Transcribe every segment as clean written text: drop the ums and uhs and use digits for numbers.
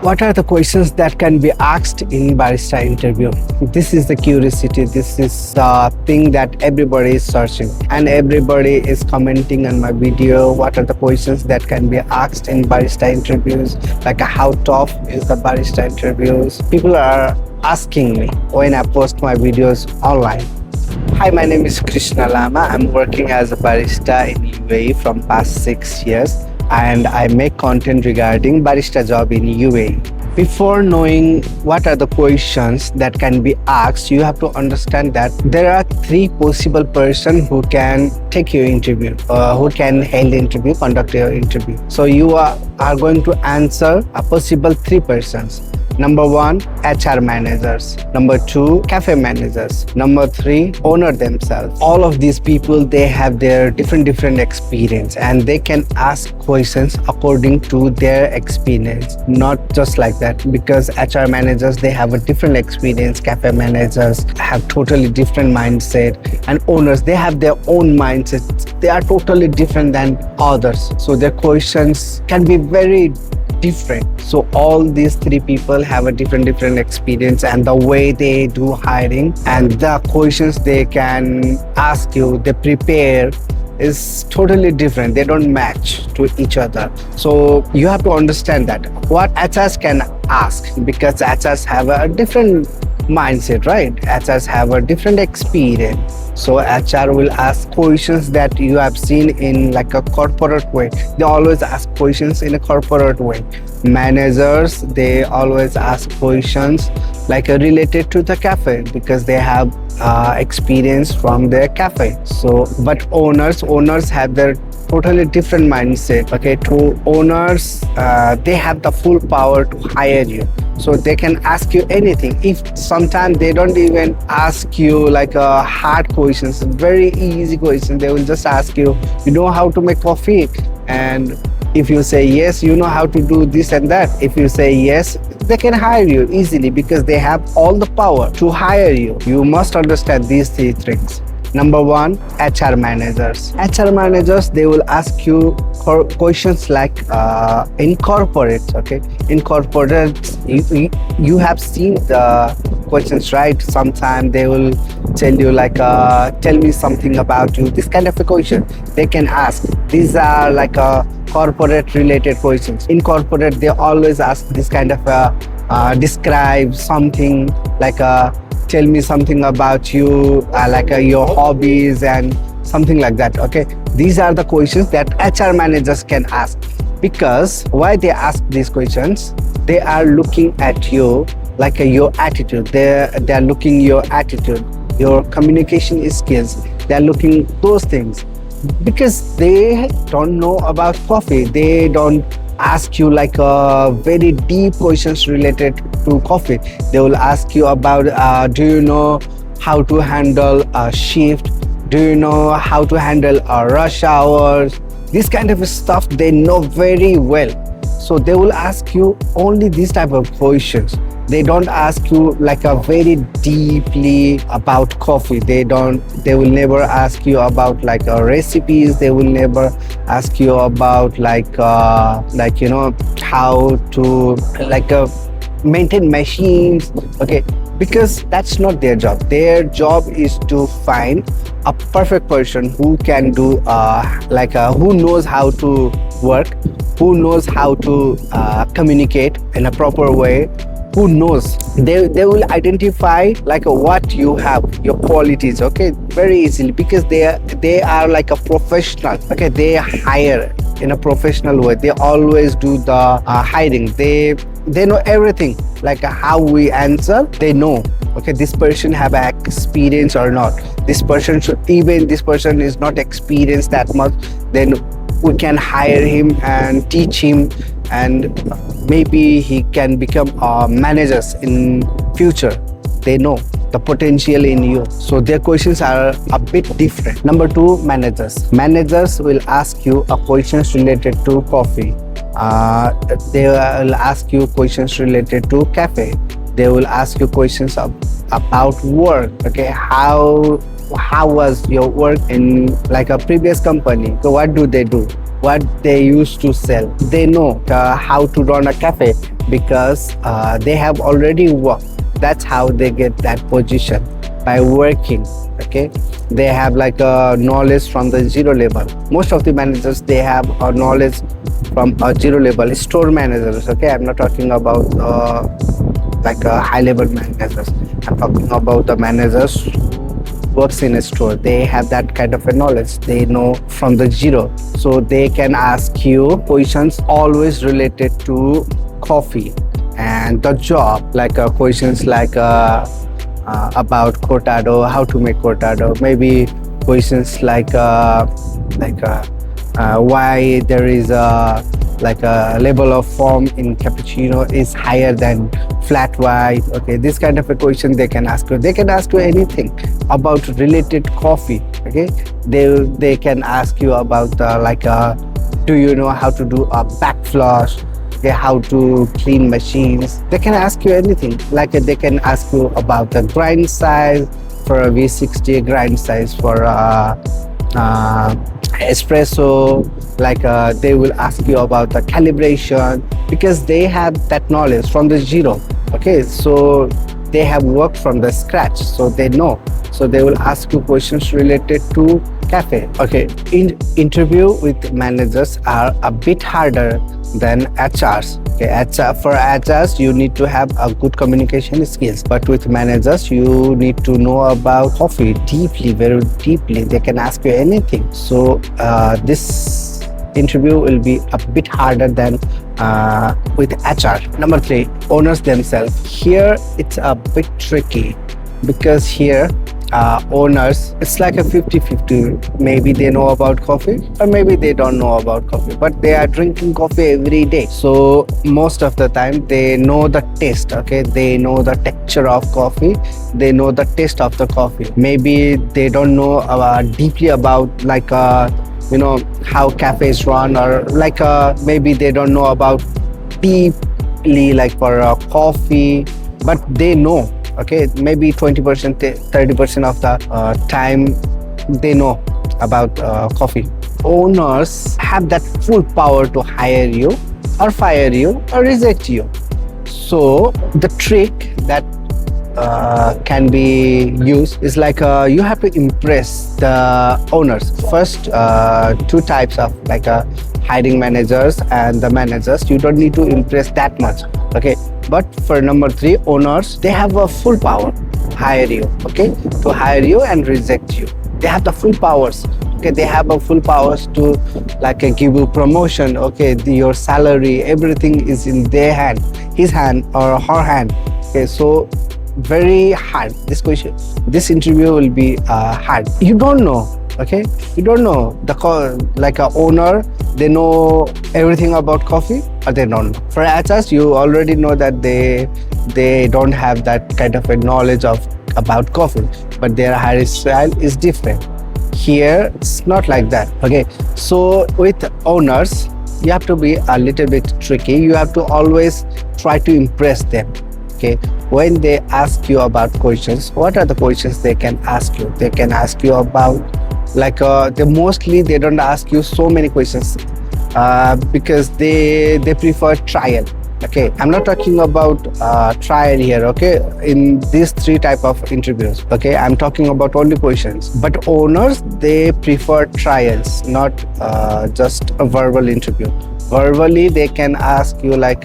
What are the questions that can be asked in barista interview? This is the curiosity. This is the thing that everybody is searching and everybody is commenting on my video. What are the questions that can be asked in barista interviews? Like how tough is the barista interviews? People are asking me when I post my videos online. Hi, my name is Krishna Lama. I'm working as a barista in UAE from past 6 years and I make content regarding barista job in UAE. Before knowing what are the questions that can be asked, you have to understand that there are three possible persons who can take your interview, who can hold interview, conduct your interview. So you are going to answer a possible three persons. Number one, HR managers. Number two, cafe managers. Number three, owner themselves. All of these people, they have their different experience and they can ask questions according to their experience, not just like that, because HR managers, they have a different experience. Cafe managers have totally different mindset, and owners, they have their own mindset. They are totally different than others. So their questions can be very different. So all these three people have a different experience, and the way they do hiring and the questions they can ask you, they prepare, is totally different. They don't match to each other. So you have to understand that what HRs can ask, because HRs have a different mindset, right? HRs have a different experience. So HR will ask questions that you have seen in like a corporate way. They always ask questions in a corporate way. Managers, they always ask questions like related to the cafe, because they have experience from their cafe. So but owners have their totally different mindset. Okay, to owners, they have the full power to hire you, so they can ask you anything. If sometimes they don't even ask you like a hard questions, very easy questions. They will just ask you, you know how to make coffee? And if you say yes, you know how to do this and that. If you say yes, they can hire you easily, because they have all the power to hire you. You must understand these three things. Number one, HR managers. HR managers, they will ask you questions like in corporates. Okay, in corporates, you have seen the questions, right? Sometimes they will tell you like, tell me something about you. This kind of a question they can ask. These are like corporate related questions. In corporate, they always ask this kind of describe something, like tell me something about you, like your hobbies and something like that. Okay, these are the questions that HR managers can ask. Because why they ask these questions? They are looking at you, like your attitude. They are looking your attitude, your communication skills. They are looking those things, because they don't know about coffee. They don't ask you like very deep questions related to coffee. They will ask you about do you know how to handle a shift? Do you know how to handle rush hours? This kind of stuff they know very well. So they will ask you only these type of questions. They don't ask you like a very deeply about coffee. They will never ask you about like recipes. They will never ask you about like you know how to like maintain machines. Okay, because that's not their job. Their job is to find a perfect person who can do who knows how to work, who knows how to communicate in a proper way, who knows. They will identify like what you have, your qualities. Okay, very easily, because they are like a professional. Okay, they hire in a professional way. They always do the hiring. They know everything, like how we answer. They know, okay, this person have experience or not. This person is not experienced that much, then we can hire him and teach him, and maybe he can become managers in future. They know the potential in you. So their questions are a bit different. Number two, managers. Managers will ask you questions related to coffee. They will ask you questions related to cafe. They will ask you questions about work. Okay, how was your work in like a previous company? So what do they do? what they used to sell. They know how to run a cafe because they have already worked. That's how they get that position, by working. Okay, they have like a knowledge from the zero level. Most of the managers, they have a knowledge from a zero level. Store managers, okay, I'm not talking about like a high level managers. I'm talking about the managers works in a store. They have that kind of a knowledge. They know from the zero, so they can ask you questions always related to coffee and the job, like questions like about cortado, how to make cortado, maybe questions like why there is a like a level of foam in cappuccino is higher than flat white. Okay, this kind of a question they can ask you. They can ask you anything about related coffee. Okay, they can ask you about do you know how to do a back flush? Okay, how to clean machines. They can ask you anything. Like they can ask you about the grind size for a V60, grind size for espresso. Like they will ask you about the calibration because they have that knowledge from the zero. Okay, so they have worked from the scratch, so they know. So they will ask you questions related to cafe. Okay, interview with managers are a bit harder than HRs. Okay, for HRs you need to have a good communication skills, but with managers you need to know about coffee deeply, very deeply. They can ask you anything. So this interview will be a bit harder than with HR. Number 3, owners themselves. Here it's a bit tricky because here owners, it's like a 50-50. Maybe they know about coffee or maybe they don't know about coffee, but they are drinking coffee every day. So most of the time they know the taste. Okay, they know the texture of coffee, they know the taste of the coffee. Maybe they don't know deeply about like you know how cafes run, or like maybe they don't know about deeply like for coffee, but they know. Okay, maybe 20%, 30% of the time they know about coffee. Owners have that full power to hire you or fire you or reject you. So the trick that can be used is like you have to impress the owners. First, 2 types of like hiring managers and the managers, you don't need to impress that much. Okay, but for number 3, owners, they have a full power to hire you. Okay, to hire you and reject you. They have the full powers. Okay, they have a full powers to like give you promotion. Okay, your salary, everything is in their hand, his hand or her hand. Okay, so very hard. This interview will be hard. You don't know. Okay, you don't know like a owner, they know everything about coffee or they don't know. For HRs, you already know that they don't have that kind of a knowledge about coffee, but their hiring style is different. Here it's not like that. Okay, so with owners you have to be a little bit tricky. You have to always try to impress them. Okay, when they ask you about questions, what are the questions they can ask you? They can ask you about like they don't ask you so many questions because they prefer trial. Okay, I'm not talking about trial here. Okay, in these 3 type of interviews. Okay, I'm talking about only questions. But owners, they prefer trials, not just a verbal interview. Verbally they can ask you like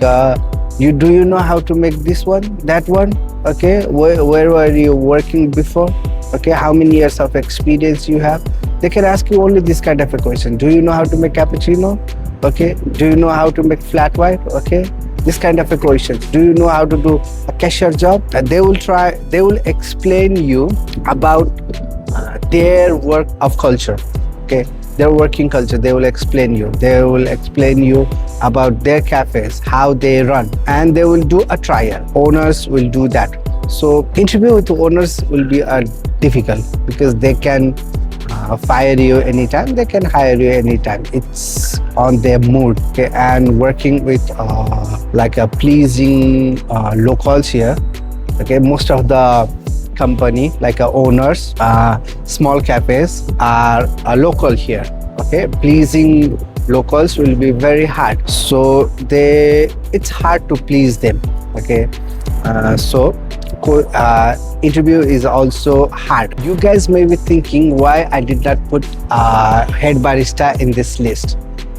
do you know how to make this one, that one? Okay, where were you working before? Okay, how many years of experience you have? They can ask you only this kind of a question. Do you know how to make cappuccino? Okay, do you know how to make flat white? Okay, this kind of a question. Do you know how to do a cashier job? They will explain you about their work of culture. Okay, their working culture. They will explain you about their cafes, how they run, and they will do a trial. Owners will do that. So interview with the owners will be difficult because they can fire you anytime, they can hire you anytime. It's on their mood. Okay, and working with like a pleasing locals here. Okay, most of the company like owners, small cafes are local here. Okay, pleasing locals will be very hard, so it's hard to please them. Okay, so interview is also hard. You guys may be thinking why I did not put head barista in this list.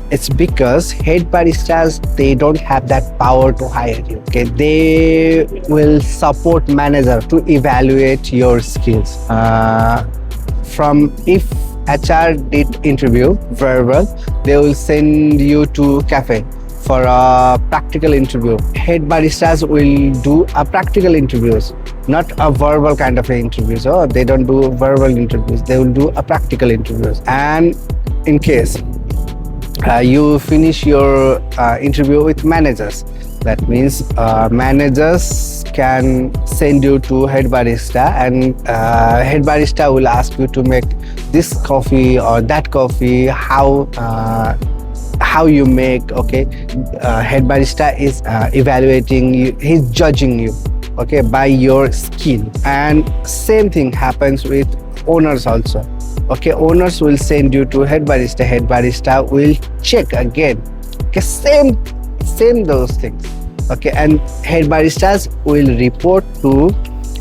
It's because head baristas, they don't have that power to hire you. Okay, they will support manager to evaluate your skills. From if HR did interview verbal, they will send you to cafe for a practical interview. Head baristas will do a practical interviews, not a verbal kind of interviews. Oh, they don't do verbal interviews. They will do a practical interviews. And in case you finish your interview with managers, that means managers can send you to head barista, and head barista will ask you to make this coffee or that coffee, how you make. Okay, head barista is evaluating you, he's judging you, okay, by your skill. And same thing happens with owners also. Okay, owners will send you to head barista will check again. Okay, same those things. Okay, and head baristas will report to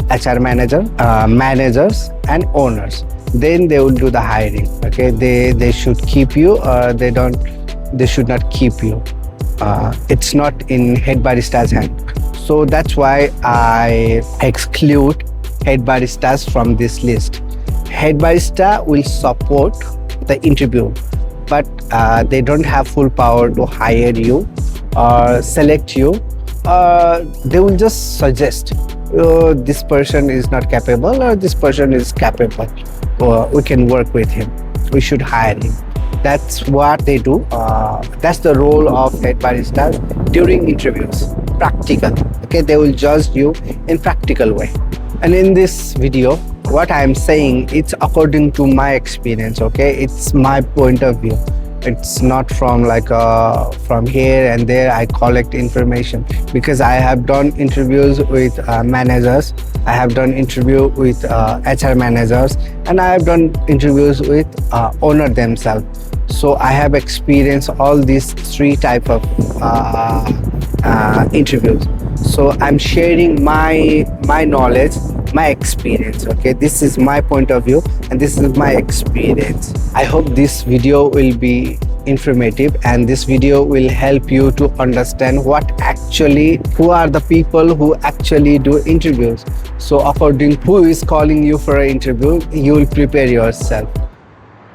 HR manager, managers and owners. Then they will do the hiring. Okay, they should keep you or they should not keep you. It's not in head barista's hand. So that's why I exclude head baristas from this list. Head barista will support the interview, but they don't have full power to hire you or select you. They will just suggest, oh, this person is not capable or this person is capable, or we can work with him, we should hire him. That's what they do. That's the role of head baristas during interviews. Practical. Okay, they will judge you in practical way. And in this video, what I am saying, it's according to my experience. Okay, it's my point of view. It's not from like from here and there I collect information, because I have done interviews with managers, I have done interview with HR managers, and I have done interviews with owner themselves. So I have experienced all these three type of interviews. So I'm sharing my knowledge, my experience. Okay, this is my point of view and this is my experience. I hope this video will be informative and this video will help you to understand who are the people who actually do interviews. So according who is calling you for an interview, you will prepare yourself.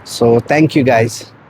So thank you guys.